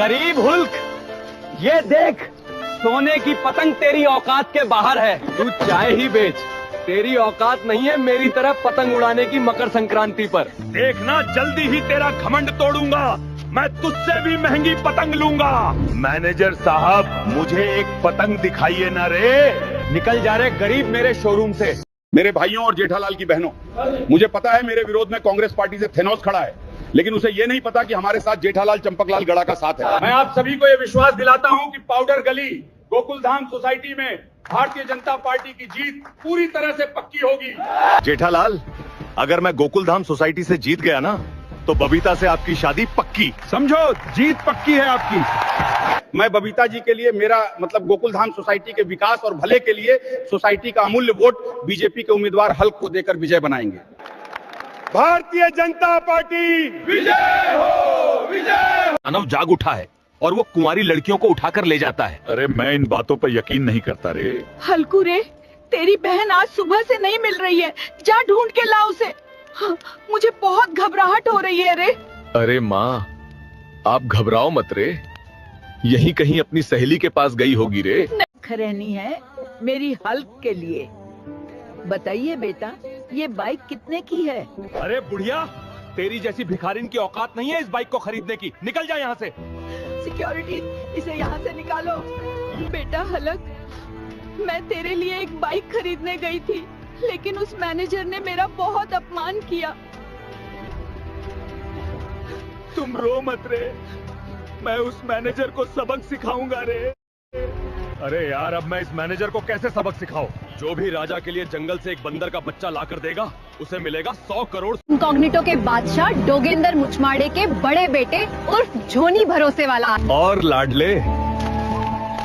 गरीब हुल्क, ये देख, सोने की पतंग तेरी औकात के बाहर है। तू चाय ही बेच, तेरी औकात नहीं है मेरी तरफ पतंग उड़ाने की मकर संक्रांति पर। देखना जल्दी ही तेरा घमंड तोड़ूंगा, मैं तुझसे भी महंगी पतंग लूंगा। मैनेजर साहब, मुझे एक पतंग दिखाइए ना रे। निकल जा रे गरीब मेरे शोरूम से। मेरे भाइयों और जेठालाल की बहनों, मुझे पता है मेरे विरोध में कांग्रेस पार्टी से थेनोस खड़ा है, लेकिन उसे ये नहीं पता कि हमारे साथ जेठालाल चंपकलाल गड़ा का साथ है। मैं आप सभी को ये विश्वास दिलाता हूं कि पाउडर गली गोकुलधाम सोसाइटी में भारतीय जनता पार्टी की जीत पूरी तरह से पक्की होगी। जेठालाल, अगर मैं गोकुलधाम सोसाइटी से जीत गया ना, तो बबीता से आपकी शादी पक्की। समझो, जीत पक्की है आपकी। मैं बबीता जी के लिए, मेरा मतलब गोकुलधाम सोसाइटी के विकास और भले के लिए सोसाइटी का अमूल्य वोट बीजेपी के उम्मीदवार हल्क को देकर विजय बनाएंगे। भारतीय जनता पार्टी विजय हो, विजय हो। मानव जाग उठा है और वो कुंवारी लड़कियों को उठाकर ले जाता है। अरे मैं इन बातों पर यकीन नहीं करता रे। हल्कू रे, तेरी बहन आज सुबह से नहीं मिल रही है, जा ढूंढ के ला उसे। हाँ, मुझे बहुत घबराहट हो रही है रे। अरे माँ, आप घबराओ मत रे, यहीं कहीं अपनी सहेली के पास गई होगी रे। रहनी है मेरी हल्क के लिए। बताइए बेटा, ये बाइक कितने की है? अरे बुढ़िया, तेरी जैसी भिखारिन की औकात नहीं है इस बाइक को खरीदने की। निकल जा यहाँ से। सिक्योरिटी, इसे यहाँ से निकालो। बेटा हलक, मैं तेरे लिए एक बाइक खरीदने गई थी, लेकिन उस मैनेजर ने मेरा बहुत अपमान किया। तुम रो मत रे, मैं उस मैनेजर को सबक सिखाऊंगा रे। अरे यार, अब मैं इस मैनेजर को कैसे सबक सिखाऊं? जो भी राजा के लिए जंगल से एक बंदर का बच्चा लाकर देगा, उसे मिलेगा 100 करोड़। इनकॉग्निटो के बादशाह डोगेंद्र मुचमाड़े के बड़े बेटे उर्फ झोनी भरोसे वाला। और लाडले,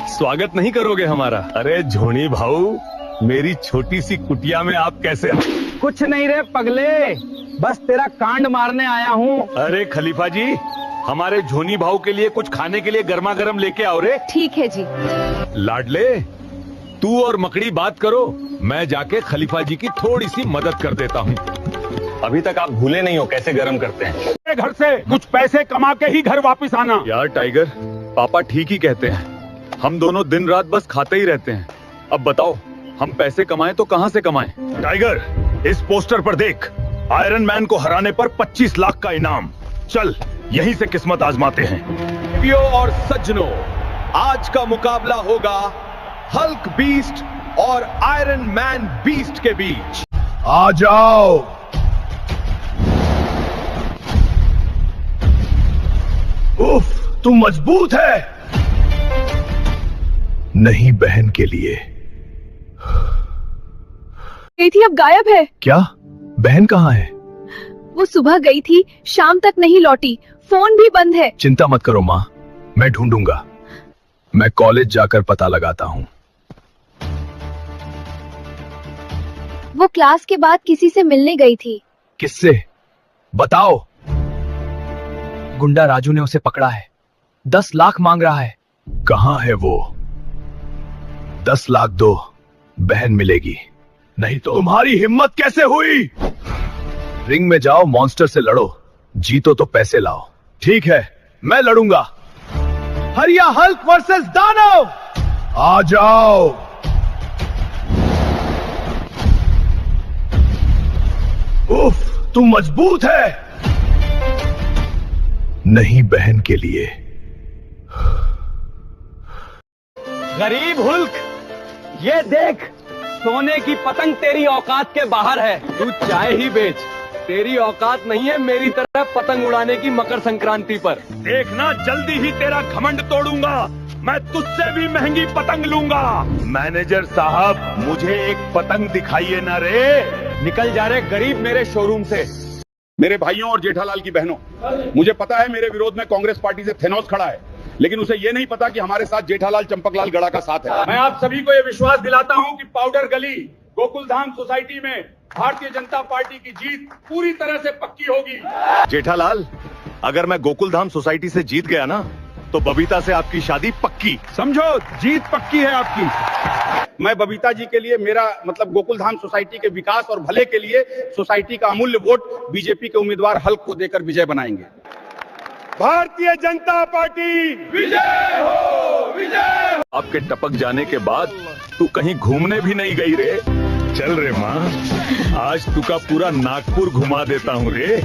स्वागत नहीं करोगे हमारा? अरे झोनी भाऊ, मेरी छोटी सी कुटिया में आप कैसे? कुछ नहीं रे पगले, बस तेरा कांड मारने आया हूँ। अरे खलीफा जी, हमारे झोनी भाऊ के लिए कुछ खाने के लिए गर्मा गर्म लेके आओ रे। ठीक है जी। लाडले, तू और मकड़ी बात करो, मैं जाके खलीफा जी की थोड़ी सी मदद कर देता हूँ। अभी तक आप भूले नहीं हो कैसे गर्म करते हैं। घर से कुछ पैसे कमा के ही घर वापस आना। यार टाइगर, पापा ठीक ही कहते हैं, हम दोनों दिन रात बस खाते ही रहते हैं। अब बताओ, हम पैसे कमाएं तो कहाँ से कमाएं? टाइगर, इस पोस्टर पर देख, आयरन मैन को हराने पर 25 लाख का इनाम। चल, यहीं से किस्मत आजमाते हैं। प्रियो और सज्जनों, आज का मुकाबला होगा हल्क बीस्ट और आयरन मैन बीस्ट के बीच। आ जाओ। उफ, तुम मजबूत है। नहीं बहन के लिए गई थी, अब गायब है। क्या? बहन कहाँ है? वो सुबह गई थी, शाम तक नहीं लौटी, फोन भी बंद है। चिंता मत करो माँ, मैं ढूंढूंगा। मैं कॉलेज जाकर पता लगाता हूँ। वो क्लास के बाद किसी से मिलने गई थी। किससे? बताओ। गुंडा राजू ने उसे पकड़ा है, 10 लाख मांग रहा है। कहाँ है वो? 10 लाख दो, बहन मिलेगी, नहीं तो। तुम्हारी हिम्मत कैसे हुई? रिंग में जाओ, मॉन्स्टर से लड़ो, जीतो तो पैसे लाओ। ठीक है, मैं लड़ूंगा। हरिया हल्क वर्सेस दानव, आ जाओ। उफ, तुम मजबूत है। नहीं बहन के लिए। गरीब हुल्क, ये देख, सोने की पतंग तेरी औकात के बाहर है। तू चाय ही बेच, तेरी औकात नहीं है मेरी तरफ पतंग उड़ाने की मकर संक्रांति पर। देखना जल्दी ही तेरा घमंड तोड़ूंगा, मैं तुझसे भी महंगी पतंग लूंगा। मैनेजर साहब, मुझे एक पतंग दिखाइए ना रे। निकल जा रे गरीब मेरे शोरूम से। मेरे भाइयों और जेठालाल की बहनों, मुझे पता है मेरे विरोध में कांग्रेस पार्टी से थेनोस खड़ा है, लेकिन उसे ये नहीं पता कि हमारे साथ जेठालाल चंपकलाल गड़ा का साथ है। मैं आप सभी को ये विश्वास दिलाता हूं कि पाउडर गली गोकुलधाम सोसाइटी में भारतीय जनता पार्टी की जीत पूरी तरह से पक्की होगी। जेठालाल, अगर मैं गोकुलधाम सोसाइटी से जीत गया ना, तो बबीता से आपकी शादी पक्की। समझो, जीत पक्की है आपकी। मैं बबीता जी के लिए, मेरा मतलब गोकुलधाम सोसाइटी के विकास और भले के लिए सोसाइटी का अमूल्य वोट बीजेपी के उम्मीदवार हल्क को देकर विजय बनाएंगे। भारतीय जनता पार्टी विजय हो, विजय हो। आपके टपक जाने के बाद तू कहीं घूमने भी नहीं गई रे। चल रे माँ, आज तू का पूरा नागपुर घुमा देता हूँ रे।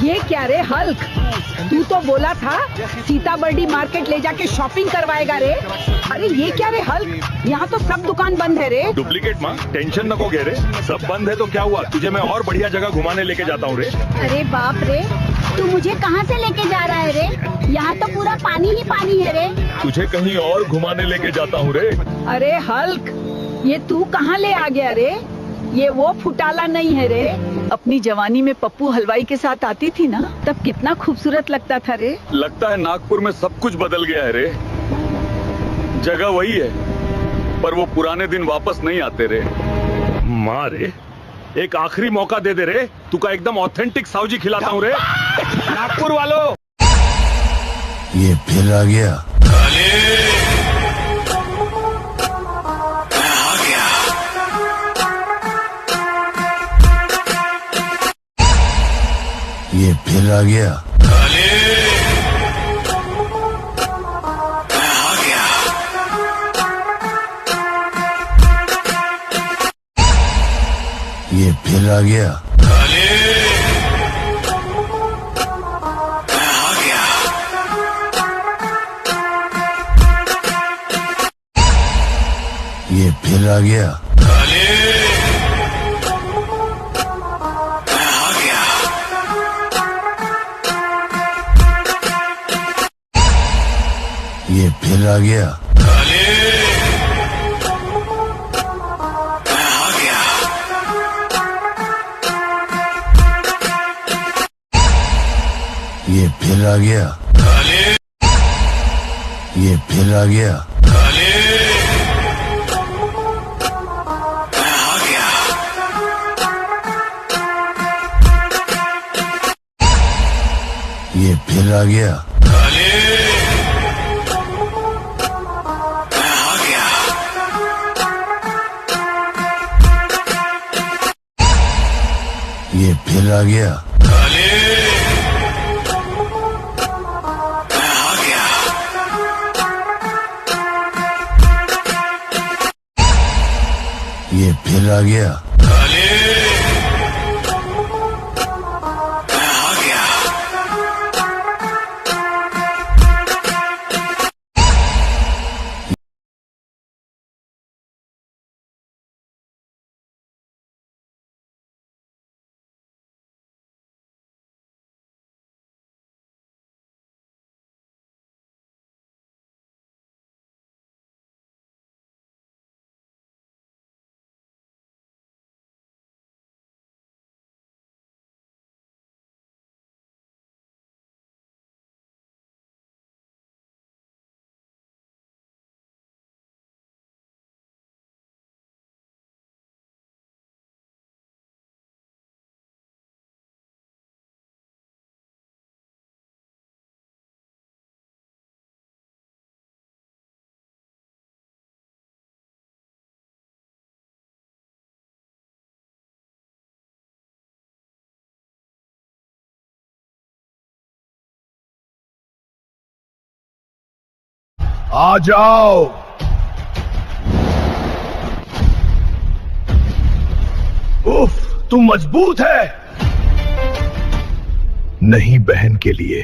ये क्या रे हल्क, तू तो बोला था सीताबर्डी मार्केट ले जाके शॉपिंग करवाएगा रे। अरे ये क्या रे हल्क, यहाँ तो सब दुकान बंद है रे। डुप्लीकेट माँ, टेंशन नको गे रे, सब बंद है तो क्या हुआ, तुझे मैं और बढ़िया जगह घुमाने लेके जाता हूँ रे। अरे बाप रे, तू मुझे कहाँ से लेके जा रहा है रे? यहाँ तो पूरा पानी ही पानी है रे। तुझे कहीं और घुमाने लेके जाता हूँ रे। अरे हल्क, ये तू कहाँ ले आ गया रे? ये वो फुटाला नहीं है रे। अपनी जवानी में पप्पू हलवाई के साथ आती थी ना, तब कितना खूबसूरत लगता था रे। लगता है नागपुर में सब कुछ बदल गया है रे। जगह वही है, पर वो पुराने दिन वापस नहीं आते रे। माँ रे, एक आखिरी मौका दे दे रे, तू का एकदम ऑथेंटिक साउजी खिलाता हूँ रे। नागपुर वालों, ये फिर आ गया। ये फिर आ गया। ये फिर आ गया। ये फिर आ गया। ये फिर आ गया। ये फिर आ गया। ये फिर आ गया। ये फिर आ गया। ये फिर आ गया। ये फिर आ गया। आ जाओ। उफ, तू मजबूत है। नहीं बहन के लिए